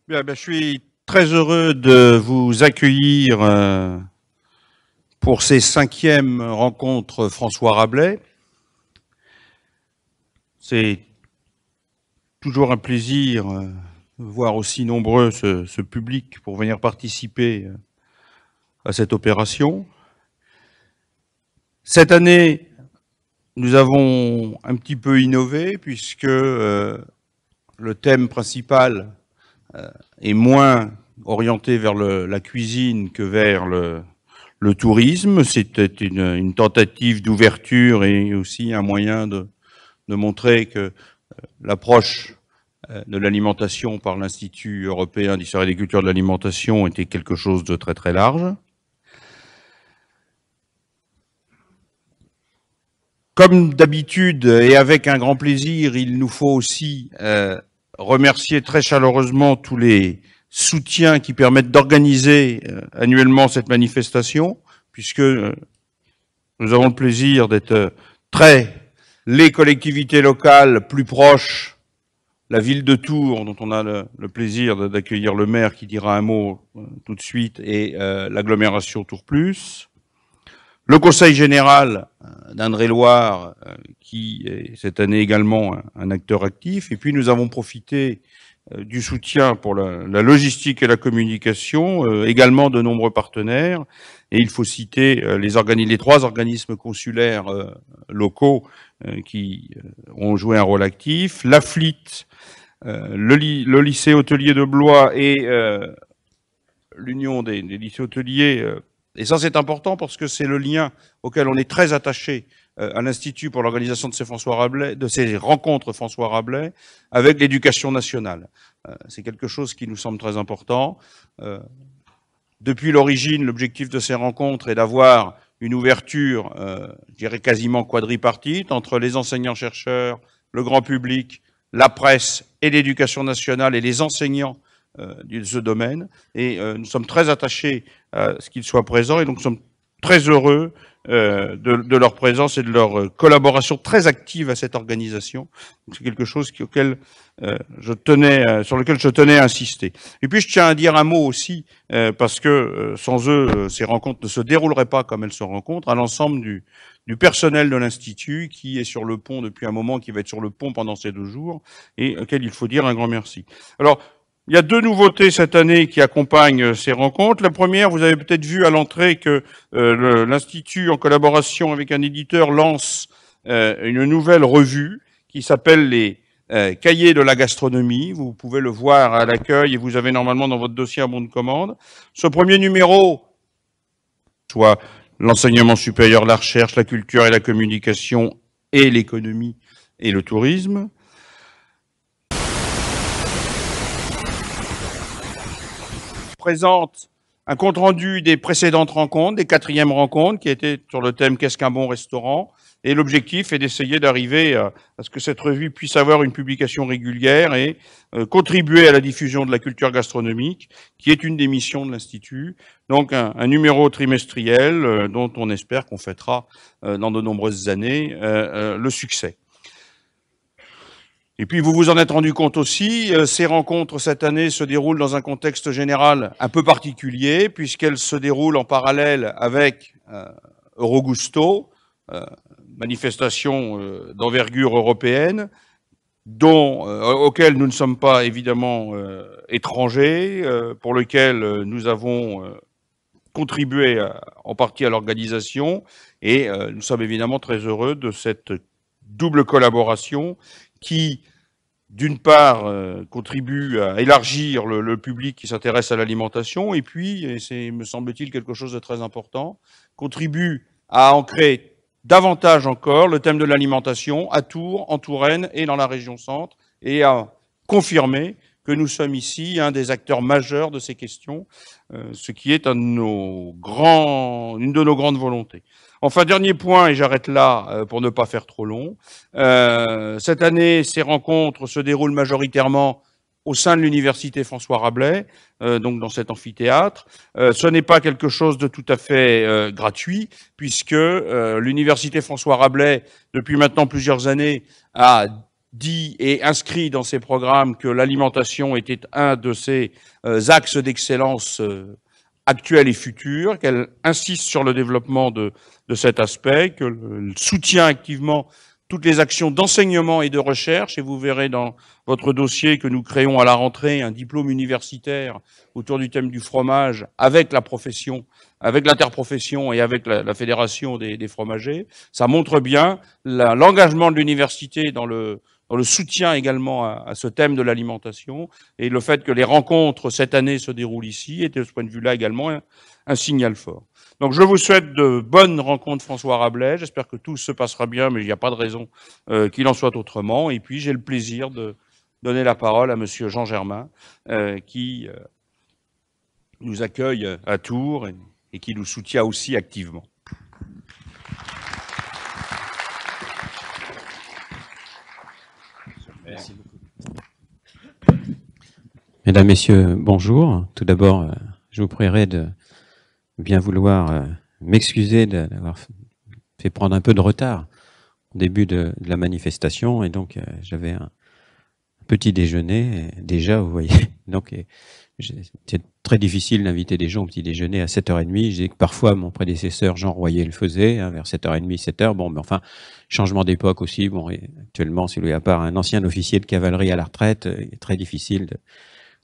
Voilà. Bien, je suis très heureux de vous accueillir pour ces 5e rencontres François Rabelais. C'est toujours un plaisir de voir aussi nombreux ce public pour venir participer à cette opération. Cette année, nous avons un petit peu innové puisque le thème principal est moins orienté vers la cuisine que vers le tourisme. C'était une tentative d'ouverture et aussi un moyen de montrer que l'approche de l'alimentation par l'Institut européen d'histoire et des cultures de l'alimentation était quelque chose de très très large. Comme d'habitude et avec un grand plaisir, il nous faut aussi remercier très chaleureusement tous les soutiens qui permettent d'organiser annuellement cette manifestation, puisque nous avons le plaisir d'être les collectivités locales plus proches, la ville de Tours, dont on a le plaisir d'accueillir le maire qui dira un mot tout de suite, et l'agglomération Tours Plus. Le Conseil général d'Indre-et-Loire, qui est cette année également un acteur actif. Et puis nous avons profité du soutien pour la logistique et la communication, également de nombreux partenaires. Et il faut citer les 3 organismes consulaires locaux qui ont joué un rôle actif. La FLIT, le lycée hôtelier de Blois et l'Union des lycées hôteliers. Et ça, c'est important parce que c'est le lien auquel on est très attaché à l'Institut pour l'organisation de ces rencontres François Rabelais avec l'éducation nationale. C'est quelque chose qui nous semble très important. Depuis l'origine, l'objectif de ces rencontres est d'avoir une ouverture, je dirais quasiment quadripartite, entre les enseignants-chercheurs, le grand public, la presse et l'éducation nationale et les enseignants de ce domaine. Et nous sommes très attachés à ce qu'ils soient présents et donc nous sommes très heureux de leur présence et de leur collaboration très active à cette organisation. C'est quelque chose sur lequel je tenais à insister. Et puis je tiens à dire un mot aussi, parce que sans eux, ces rencontres ne se dérouleraient pas comme elles se rencontrent, à l'ensemble du personnel de l'Institut qui est sur le pont depuis un moment, qui va être sur le pont pendant ces 2 jours, et auquel il faut dire un grand merci. Alors, il y a 2 nouveautés cette année qui accompagnent ces rencontres. La première, vous avez peut-être vu à l'entrée que l'Institut, en collaboration avec un éditeur, lance une nouvelle revue qui s'appelle les Cahiers de la gastronomie. Vous pouvez le voir à l'accueil et vous avez normalement dans votre dossier un bon de commande. Ce premier numéro, soit l'enseignement supérieur, la recherche, la culture et la communication et l'économie et le tourisme, présente un compte-rendu des précédentes rencontres, des 4e rencontres, qui étaient sur le thème « Qu'est-ce qu'un bon restaurant ?» Et l'objectif est d'essayer d'arriver à ce que cette revue puisse avoir une publication régulière et contribuer à la diffusion de la culture gastronomique, qui est une des missions de l'Institut. Donc un numéro trimestriel dont on espère qu'on fêtera dans de nombreuses années le succès. Et puis vous vous en êtes rendu compte aussi, ces rencontres cette année se déroulent dans un contexte général un peu particulier, puisqu'elles se déroulent en parallèle avec Eurogusto, manifestation d'envergure européenne, auquel nous ne sommes pas évidemment étrangers, pour lequel nous avons contribué en partie à l'organisation, et nous sommes évidemment très heureux de cette double collaboration qui, d'une part, contribue à élargir le public qui s'intéresse à l'alimentation, et puis, et c'est, me semble-t-il, quelque chose de très important, contribue à ancrer davantage encore le thème de l'alimentation à Tours, en Touraine et dans la région centre, et à confirmer que nous sommes ici un des acteurs majeurs de ces questions, ce qui est une de nos grandes volontés. Enfin, dernier point, et j'arrête là pour ne pas faire trop long. Cette année, ces rencontres se déroulent majoritairement au sein de l'Université François Rabelais, donc dans cet amphithéâtre. Ce n'est pas quelque chose de tout à fait gratuit, puisque l'Université François Rabelais, depuis maintenant plusieurs années, a dit et inscrit dans ses programmes que l'alimentation était un de ses axes d'excellence actuels et futurs, qu'elle insiste sur le développement de cet aspect, qu'elle soutient activement toutes les actions d'enseignement et de recherche, et vous verrez dans votre dossier que nous créons à la rentrée un diplôme universitaire autour du thème du fromage avec la profession, avec l'interprofession et avec la fédération des fromagers. Ça montre bien l'engagement de l'université dans le soutien également à ce thème de l'alimentation, et le fait que les rencontres cette année se déroulent ici est de ce point de vue-là également un signal fort. Donc je vous souhaite de bonnes rencontres, François Rabelais. J'espère que tout se passera bien, mais il n'y a pas de raison qu'il en soit autrement. Et puis j'ai le plaisir de donner la parole à Monsieur Jean Germain, qui nous accueille à Tours et qui nous soutient aussi activement. Merci beaucoup. Mesdames, Messieurs, bonjour. Tout d'abord, je vous prierai de bien vouloir m'excuser d'avoir fait prendre un peu de retard au début de la manifestation. Et donc, j'avais un petit déjeuner déjà, vous voyez. Donc, c'était très difficile d'inviter des gens au petit déjeuner à 7h30. Je dis que parfois, mon prédécesseur, Jean Royer, le faisait, hein, vers 7h30, 7h. Bon, mais enfin, changement d'époque aussi. Bon, et actuellement, si à part un ancien officier de cavalerie à la retraite, il est très difficile de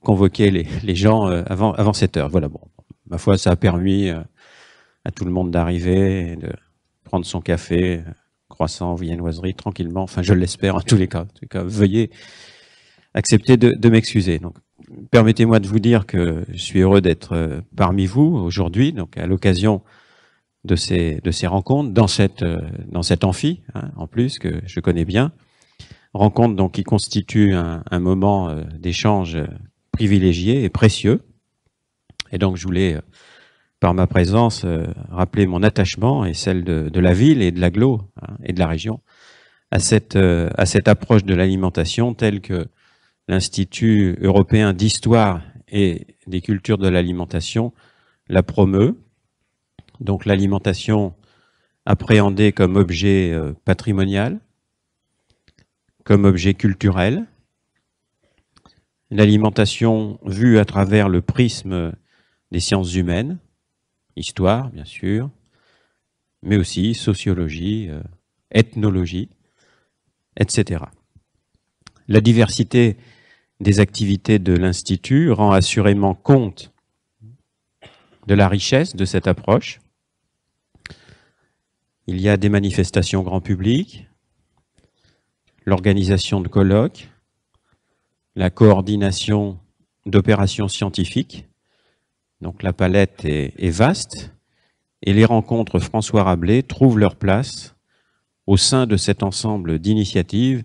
convoquer les gens avant 7h. Voilà, bon. Ma foi, ça a permis à tout le monde d'arriver et de prendre son café, croissant, viennoiserie, tranquillement. Enfin, je l'espère en tous les cas. En tout cas, veuillez accepter de m'excuser. Donc, permettez-moi de vous dire que je suis heureux d'être parmi vous aujourd'hui, donc à l'occasion de ces rencontres dans cet amphi, hein, en plus que je connais bien. Rencontre donc qui constitue un moment d'échange privilégié et précieux. Et donc, je voulais, par ma présence, rappeler mon attachement et celle de la ville et de l'agglo, hein, et de la région à cette approche de l'alimentation telle que l'Institut européen d'histoire et des cultures de l'alimentation la promeut. Donc l'alimentation appréhendée comme objet patrimonial, comme objet culturel, l'alimentation vue à travers le prisme des sciences humaines, histoire bien sûr, mais aussi sociologie, ethnologie, etc. La diversité des activités de l'Institut rend assurément compte de la richesse de cette approche. Il y a des manifestations grand public, l'organisation de colloques, la coordination d'opérations scientifiques. Donc la palette est vaste et les rencontres François Rabelais trouvent leur place au sein de cet ensemble d'initiatives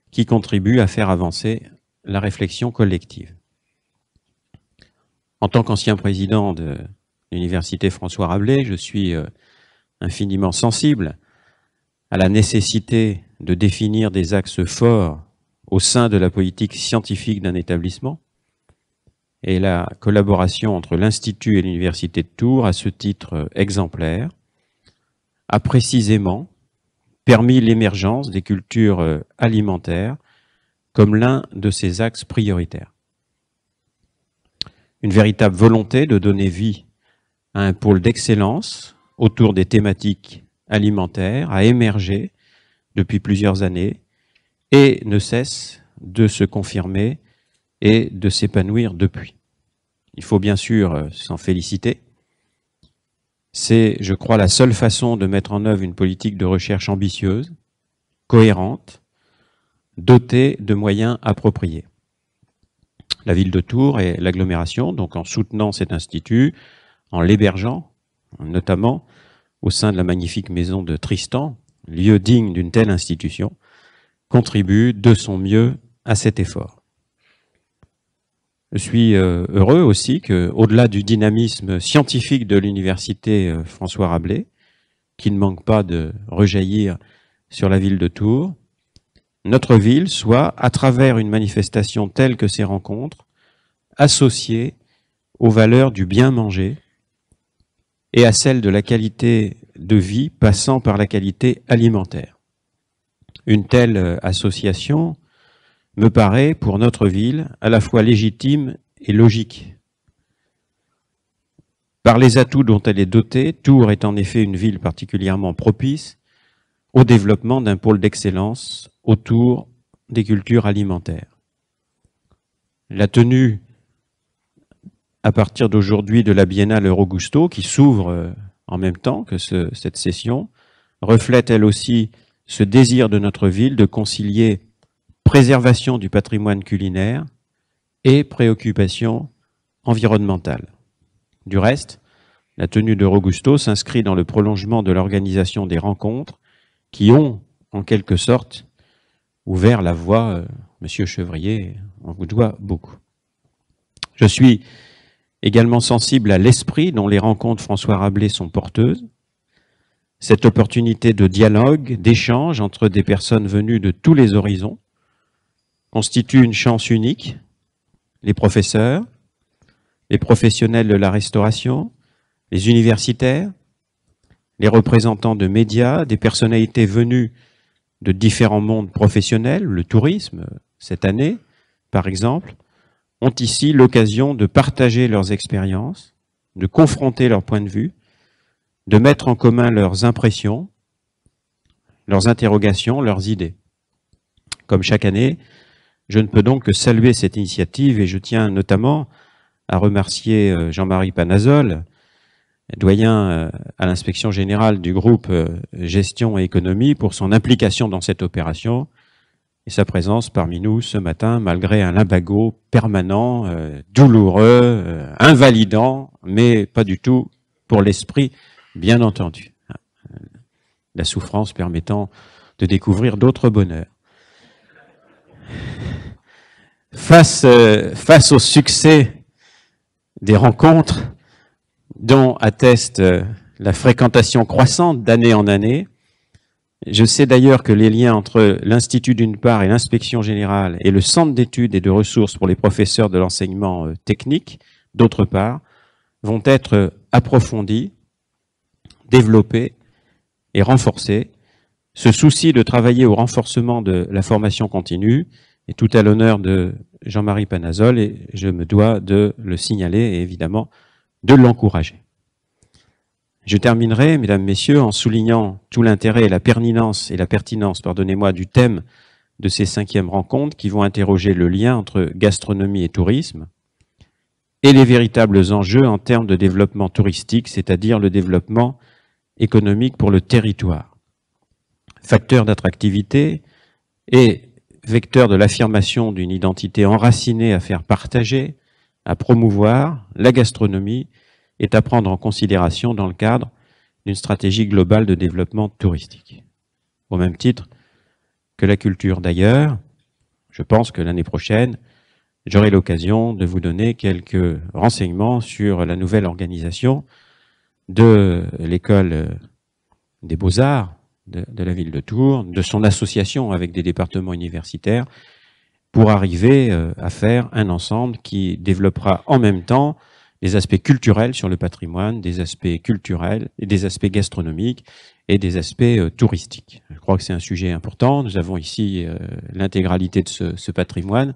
qui contribuent à faire avancer la réflexion collective. En tant qu'ancien président de l'Université François Rabelais, je suis infiniment sensible à la nécessité de définir des axes forts au sein de la politique scientifique d'un établissement, et la collaboration entre l'Institut et l'Université de Tours, à ce titre exemplaire, a précisément permis l'émergence des cultures alimentaires comme l'un de ses axes prioritaires. Une véritable volonté de donner vie à un pôle d'excellence autour des thématiques alimentaires a émergé depuis plusieurs années et ne cesse de se confirmer et de s'épanouir depuis. Il faut bien sûr s'en féliciter. C'est, je crois, la seule façon de mettre en œuvre une politique de recherche ambitieuse, cohérente, dotée de moyens appropriés. La ville de Tours et l'agglomération, donc en soutenant cet institut, en l'hébergeant, notamment au sein de la magnifique maison de Tristan, lieu digne d'une telle institution, contribuent de son mieux à cet effort. Je suis heureux aussi qu'au-delà du dynamisme scientifique de l'université François Rabelais, qui ne manque pas de rejaillir sur la ville de Tours, notre ville soit, à travers une manifestation telle que ces rencontres, associée aux valeurs du bien manger et à celle de la qualité de vie passant par la qualité alimentaire. une telle association me paraît, pour notre ville, à la fois légitime et logique. Par les atouts dont elle est dotée, Tours est en effet une ville particulièrement propice au développement d'un pôle d'excellence autour des cultures alimentaires. La tenue, à partir d'aujourd'hui, de la Biennale Eurogusto, qui s'ouvre en même temps que cette session, reflète elle aussi ce désir de notre ville de concilier préservation du patrimoine culinaire et préoccupation environnementale. Du reste, la tenue d'Eurogusto s'inscrit dans le prolongement de l'organisation des rencontres qui ont, en quelque sorte, ouvert la voie. Monsieur Chevrier, on vous doit beaucoup. Je suis également sensible à l'esprit dont les rencontres François Rabelais sont porteuses. Cette opportunité de dialogue, d'échange entre des personnes venues de tous les horizons constitue une chance unique. Les professeurs, les professionnels de la restauration, les universitaires, les représentants de médias, des personnalités venues de différents mondes professionnels, le tourisme, cette année, par exemple, ont ici l'occasion de partager leurs expériences, de confronter leurs points de vue, de mettre en commun leurs impressions, leurs interrogations, leurs idées. Comme chaque année, je ne peux donc que saluer cette initiative et je tiens notamment à remercier Jean-Marie Panazol, doyen à l'inspection générale du groupe Gestion et Économie, pour son implication dans cette opération et sa présence parmi nous ce matin, malgré un lumbago permanent, douloureux, invalidant, mais pas du tout pour l'esprit, bien entendu. La souffrance permettant de découvrir d'autres bonheurs. Face au succès des rencontres, dont atteste la fréquentation croissante d'année en année, je sais d'ailleurs que les liens entre l'Institut d'une part et l'Inspection générale et le Centre d'études et de ressources pour les professeurs de l'enseignement technique, d'autre part, vont être approfondis, développés et renforcés. Ce souci de travailler au renforcement de la formation continue est tout à l'honneur de Jean-Marie Panazol et je me dois de le signaler et évidemment de l'encourager. Je terminerai, mesdames, messieurs, en soulignant tout l'intérêt et la pertinence, pardonnez-moi, du thème de ces 5e rencontres qui vont interroger le lien entre gastronomie et tourisme et les véritables enjeux en termes de développement touristique, c'est-à-dire le développement économique pour le territoire. Facteur d'attractivité et vecteur de l'affirmation d'une identité enracinée à faire partager, à promouvoir, la gastronomie est à prendre en considération dans le cadre d'une stratégie globale de développement touristique. Au même titre que la culture d'ailleurs, je pense que l'année prochaine, j'aurai l'occasion de vous donner quelques renseignements sur la nouvelle organisation de l'école des Beaux-Arts de la ville de Tours, de son association avec des départements universitaires, pour arriver à faire un ensemble qui développera en même temps des aspects culturels sur le patrimoine, des aspects culturels, et des aspects gastronomiques et des aspects touristiques. Je crois que c'est un sujet important. Nous avons ici l'intégralité de ce patrimoine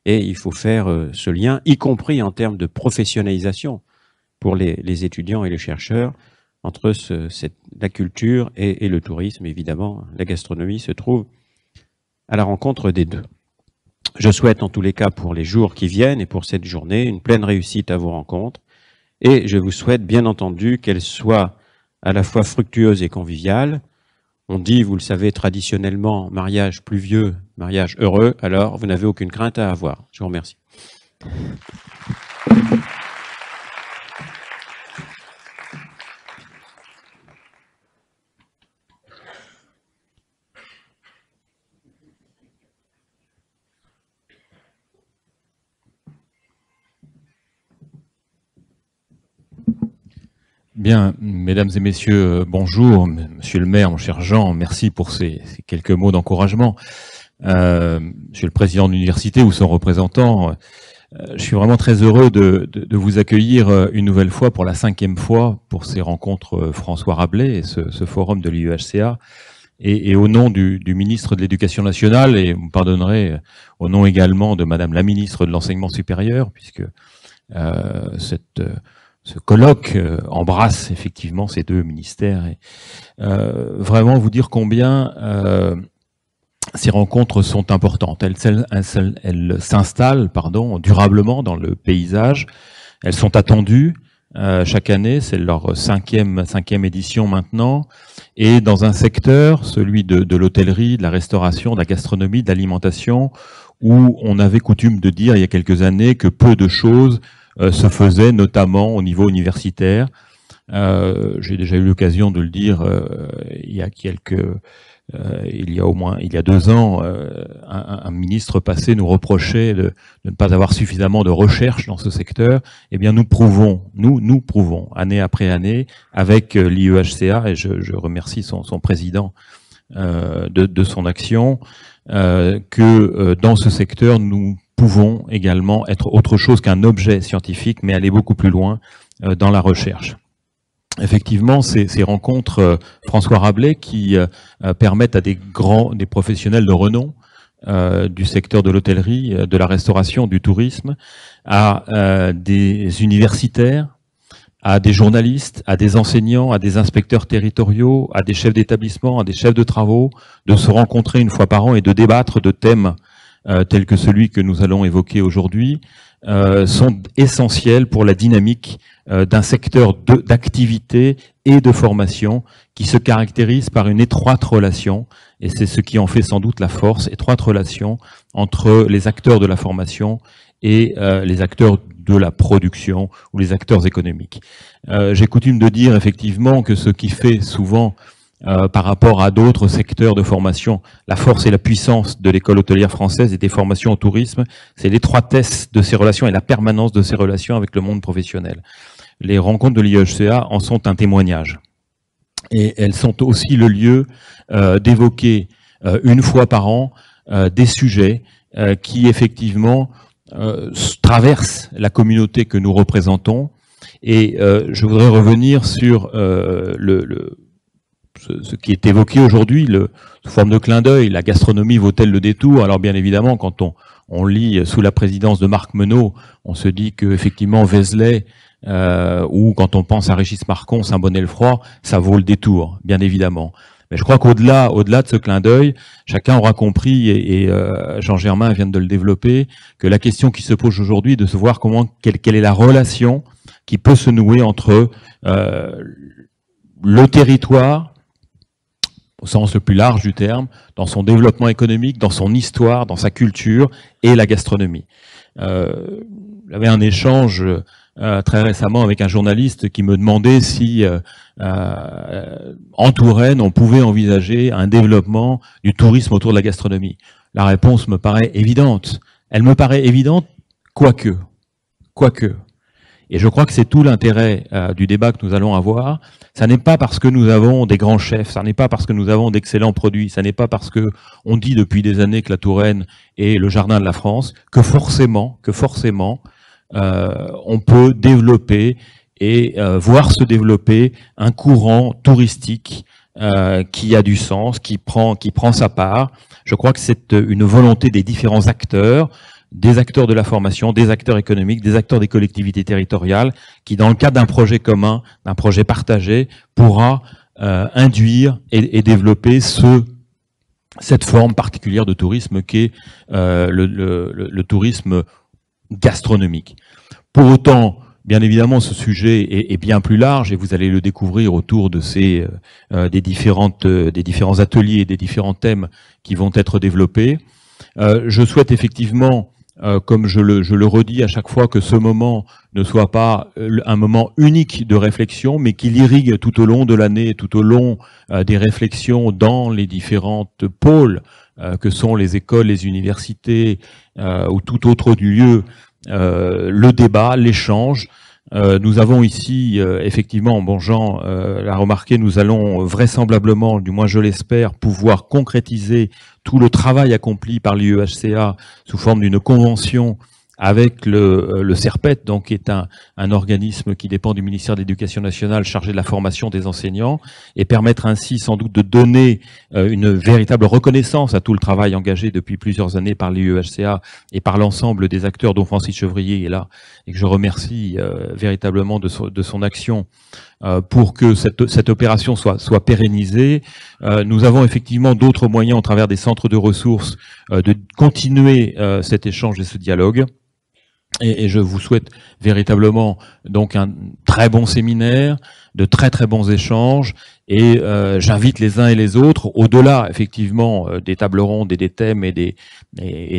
et il faut faire ce lien, y compris en termes de professionnalisation pour les étudiants et les chercheurs, entre la culture et le tourisme. Évidemment, la gastronomie se trouve à la rencontre des deux. Je souhaite en tous les cas pour les jours qui viennent et pour cette journée une pleine réussite à vos rencontres et je vous souhaite bien entendu qu'elles soient à la fois fructueuses et conviviales. On dit, vous le savez, traditionnellement, mariage pluvieux, mariage heureux, alors vous n'avez aucune crainte à avoir. Je vous remercie. Bien, mesdames et messieurs, bonjour. Monsieur le maire, mon cher Jean, merci pour ces quelques mots d'encouragement. Monsieur le président de l'université ou son représentant, je suis vraiment très heureux de vous accueillir une nouvelle fois pour la 5e fois pour ces rencontres François Rabelais et ce forum de l'UEHCA et au nom du ministre de l'Éducation nationale, et vous me pardonnerez, au nom également de Madame la ministre de l'Enseignement supérieur, puisque ce colloque embrasse effectivement ces deux ministères. Et, vraiment vous dire combien ces rencontres sont importantes. Elles s'installent durablement dans le paysage. Elles sont attendues chaque année. C'est leur cinquième édition maintenant. Et dans un secteur, celui de l'hôtellerie, de la restauration, de la gastronomie, de l'alimentation, où on avait coutume de dire il y a quelques années que peu de choses se faisaient, notamment au niveau universitaire. J'ai déjà eu l'occasion de le dire il y a 2 ans, un ministre passé nous reprochait de ne pas avoir suffisamment de recherche dans ce secteur. Eh bien, nous prouvons, année après année, avec l'IEHCA, et je remercie son président de son action, que dans ce secteur, nous pouvons également être autre chose qu'un objet scientifique, mais aller beaucoup plus loin dans la recherche. Effectivement, ces rencontres, François Rabelais, qui permettent à des professionnels de renom du secteur de l'hôtellerie, de la restauration, du tourisme, à des universitaires, à des journalistes, à des enseignants, à des inspecteurs territoriaux, à des chefs d'établissement, à des chefs de travaux, de se rencontrer une fois par an et de débattre de thèmes tels que celui que nous allons évoquer aujourd'hui, sont essentiels pour la dynamique d'un secteur d'activité et de formation qui se caractérise par une étroite relation, et c'est ce qui en fait sans doute la force, étroite relation entre les acteurs de la formation et les acteurs de la production ou les acteurs économiques. J'ai coutume de dire effectivement que ce qui fait souvent par rapport à d'autres secteurs de formation, la force et la puissance de l'école hôtelière française et des formations au tourisme, c'est l'étroitesse de ces relations et la permanence de ces relations avec le monde professionnel. Les rencontres de l'IEHCA en sont un témoignage. Et elles sont aussi le lieu d'évoquer une fois par an des sujets qui effectivement traversent la communauté que nous représentons. Et je voudrais revenir sur ce qui est évoqué aujourd'hui, sous forme de clin d'œil, la gastronomie vaut-elle le détour? Alors bien évidemment, quand on lit sous la présidence de Marc Menot, on se dit que effectivement Vézelay, ou quand on pense à Régis Marcon, Saint-Bonnet-le-Froid, ça vaut le détour, bien évidemment. Mais je crois qu'au-delà de ce clin d'œil, chacun aura compris, et Jean Germain vient de le développer, que la question qui se pose aujourd'hui, de se voir quelle est la relation qui peut se nouer entre le territoire, au sens le plus large du terme, dans son développement économique, dans son histoire, dans sa culture, et la gastronomie. J'avais un échange très récemment avec un journaliste qui me demandait si en Touraine on pouvait envisager un développement du tourisme autour de la gastronomie. La réponse me paraît évidente. Elle me paraît évidente, quoique. Et je crois que c'est tout l'intérêt du débat que nous allons avoir. Ça n'est pas parce que nous avons des grands chefs, ça n'est pas parce que nous avons d'excellents produits, ça n'est pas parce que on dit depuis des années que la Touraine est le jardin de la France, que forcément, on peut développer et voir se développer un courant touristique qui a du sens, qui prend sa part. Je crois que c'est une volonté des différents acteurs, des acteurs de la formation, des acteurs économiques, des acteurs des collectivités territoriales, qui dans le cadre d'un projet commun, d'un projet partagé, pourra induire et développer cette forme particulière de tourisme qu'est le tourisme gastronomique. Pour autant, bien évidemment, ce sujet est bien plus large et vous allez le découvrir autour de des différents ateliers et des différents thèmes qui vont être développés. Je souhaite effectivement, comme je le redis à chaque fois, que ce moment ne soit pas un moment unique de réflexion, mais qu'il irrigue tout au long de l'année, tout au long des réflexions dans les différentes pôles que sont les écoles, les universités ou tout autre lieu, le débat, l'échange. Nous avons ici, effectivement, bon Jean l'a remarqué, nous allons vraisemblablement, du moins je l'espère, pouvoir concrétiser tout le travail accompli par l'IEHCA sous forme d'une convention avec le CERPET, donc qui est un organisme qui dépend du ministère de l'Éducation nationale chargé de la formation des enseignants, et permettre ainsi sans doute de donner une véritable reconnaissance à tout le travail engagé depuis plusieurs années par l'IEHCA et par l'ensemble des acteurs dont Francis Chevrier est là, et que je remercie véritablement de son action pour que cette opération soit pérennisée. Nous avons effectivement d'autres moyens, au travers des centres de ressources, de continuer cet échange et ce dialogue. Et je vous souhaite véritablement donc un très bon séminaire, de très très bons échanges, et j'invite les uns et les autres, au-delà effectivement des tables rondes et des thèmes et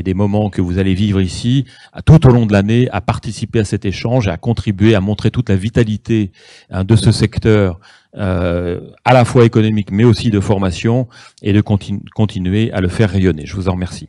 des moments que vous allez vivre ici, tout au long de l'année, à participer à cet échange et à contribuer à montrer toute la vitalité de ce secteur, à la fois économique mais aussi de formation, et de continuer à le faire rayonner. Je vous en remercie.